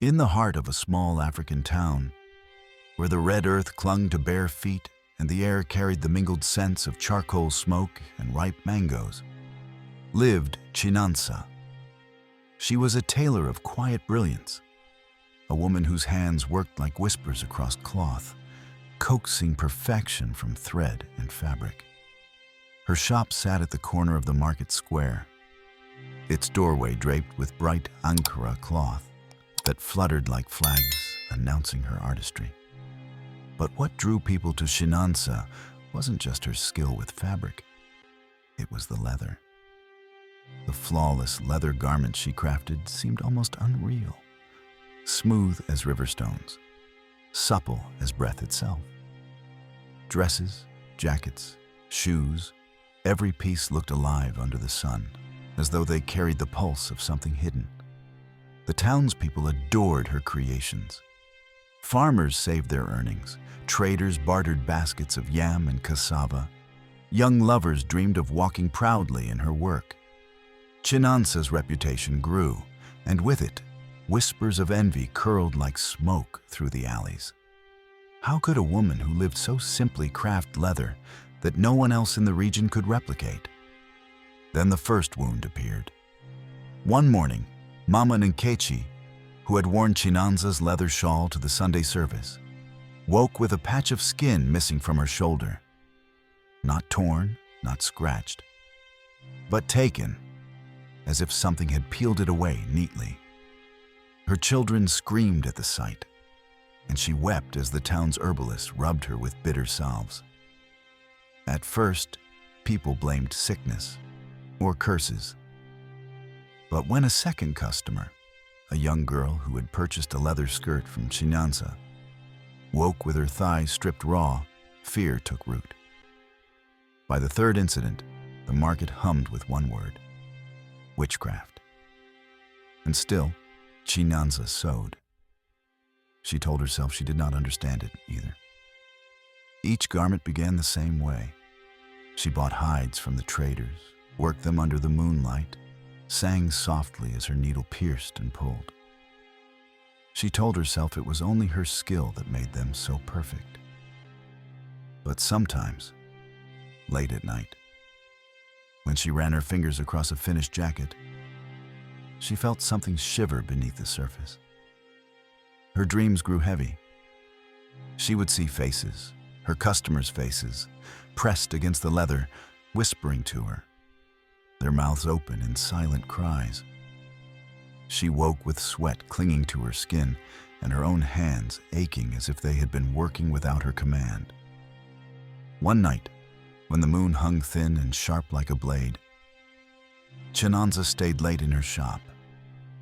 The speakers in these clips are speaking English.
In the heart of a small African town, where the red earth clung to bare feet and the air carried the mingled scents of charcoal smoke and ripe mangoes, lived Chinansa. She was a tailor of quiet brilliance, a woman whose hands worked like whispers across cloth, coaxing perfection from thread and fabric. Her shop sat at the corner of the market square, its doorway draped with bright Ankara cloth that fluttered like flags announcing her artistry. But what drew people to Chinansa wasn't just her skill with fabric, it was the leather. The flawless leather garments she crafted seemed almost unreal, smooth as river stones, supple as breath itself. Dresses, jackets, shoes, every piece looked alive under the sun, as though they carried the pulse of something hidden. The townspeople adored her creations. Farmers saved their earnings, traders bartered baskets of yam and cassava, young lovers dreamed of walking proudly in her work. Chinansa's reputation grew, and with it, whispers of envy curled like smoke through the alleys. How could a woman who lived so simply craft leather that no one else in the region could replicate? Then the first wound appeared. One morning, Mama Nkechi, who had worn Chinansa's leather shawl to the Sunday service, woke with a patch of skin missing from her shoulder. Not torn, not scratched, but taken, as if something had peeled it away neatly. Her children screamed at the sight, and she wept as the town's herbalist rubbed her with bitter salves. At first, people blamed sickness or curses. But when a second customer, a young girl who had purchased a leather skirt from Chinansa, woke with her thighs stripped raw, fear took root. By the third incident, the market hummed with one word: witchcraft. And still, Chinansa sewed. She told herself she did not understand it either. Each garment began the same way. She bought hides from the traders, worked them under the moonlight, sang softly as her needle pierced and pulled. She told herself it was only her skill that made them so perfect. But sometimes, late at night, when she ran her fingers across a finished jacket, she felt something shiver beneath the surface. Her dreams grew heavy. She would see faces, her customers' faces, pressed against the leather, whispering to her, their mouths open in silent cries. She woke with sweat clinging to her skin and her own hands aching as if they had been working without her command. One night, when the moon hung thin and sharp like a blade, Chinansa stayed late in her shop.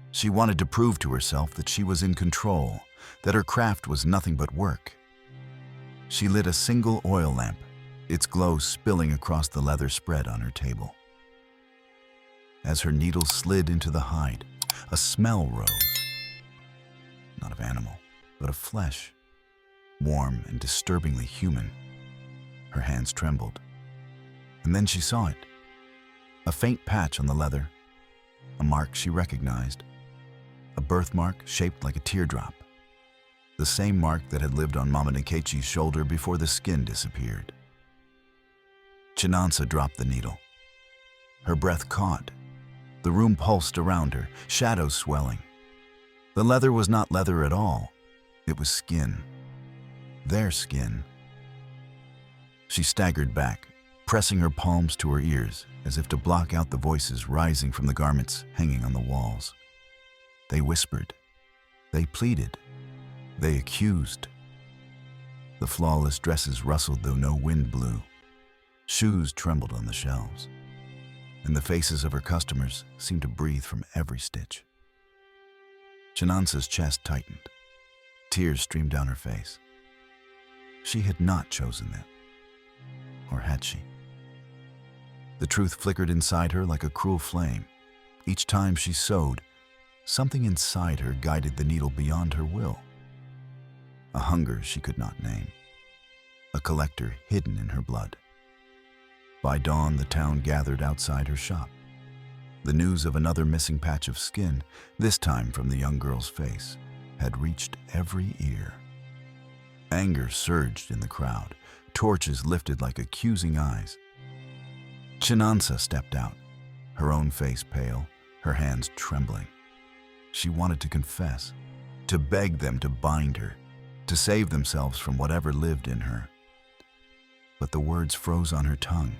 She wanted to prove to herself that she was in control, that her craft was nothing but work. She lit a single oil lamp, its glow spilling across the leather spread on her table. As her needle slid into the hide, a smell rose. Not of animal, but of flesh, warm and disturbingly human. Her hands trembled. And then she saw it. A faint patch on the leather, a mark she recognized, a birthmark shaped like a teardrop, the same mark that had lived on Mama Nkechi's shoulder before the skin disappeared. Chinansa dropped the needle. Her breath caught. The room pulsed around her, shadows swelling. The leather was not leather at all. It was skin. Their skin. She staggered back, pressing her palms to her ears as if to block out the voices rising from the garments hanging on the walls. They whispered. They pleaded. They accused. The flawless dresses rustled though no wind blew. Shoes trembled on the shelves, and the faces of her customers seemed to breathe from every stitch. Chinansa's chest tightened. Tears streamed down her face. She had not chosen that. Or had she? The truth flickered inside her like a cruel flame. Each time she sewed, something inside her guided the needle beyond her will. A hunger she could not name. A collector hidden in her blood. By dawn, the town gathered outside her shop. The news of another missing patch of skin, this time from the young girl's face, had reached every ear. Anger surged in the crowd, torches lifted like accusing eyes. Chinansa stepped out, her own face pale, her hands trembling. She wanted to confess, to beg them to bind her, to save themselves from whatever lived in her. But the words froze on her tongue.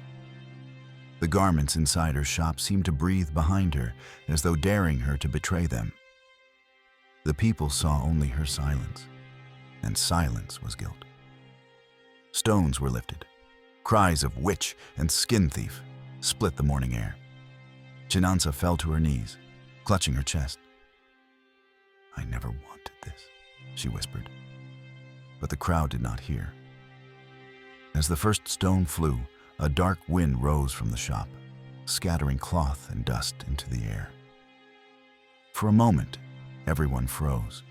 The garments inside her shop seemed to breathe behind her, as though daring her to betray them. The people saw only her silence, and silence was guilt. Stones were lifted. Cries of witch and skin thief split the morning air. Chinansa fell to her knees, clutching her chest. "I never wanted this," she whispered. But the crowd did not hear. As the first stone flew, a dark wind rose from the shop, scattering cloth and dust into the air. For a moment, everyone froze.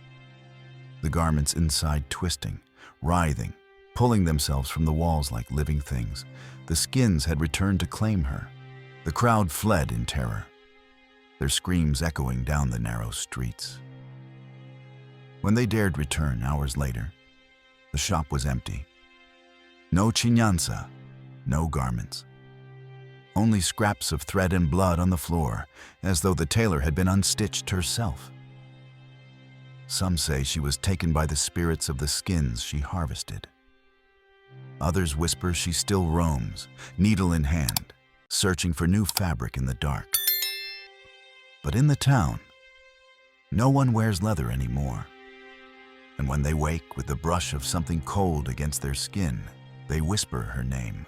The garments inside twisting, writhing, pulling themselves from the walls like living things. The skins had returned to claim her. The crowd fled in terror, their screams echoing down the narrow streets. When they dared return hours later, the shop was empty. No Chinansa, no garments. Only scraps of thread and blood on the floor, as though the tailor had been unstitched herself. Some say she was taken by the spirits of the skins she harvested. Others whisper she still roams, needle in hand, searching for new fabric in the dark. But in the town, no one wears leather anymore. And when they wake with the brush of something cold against their skin, they whisper her name.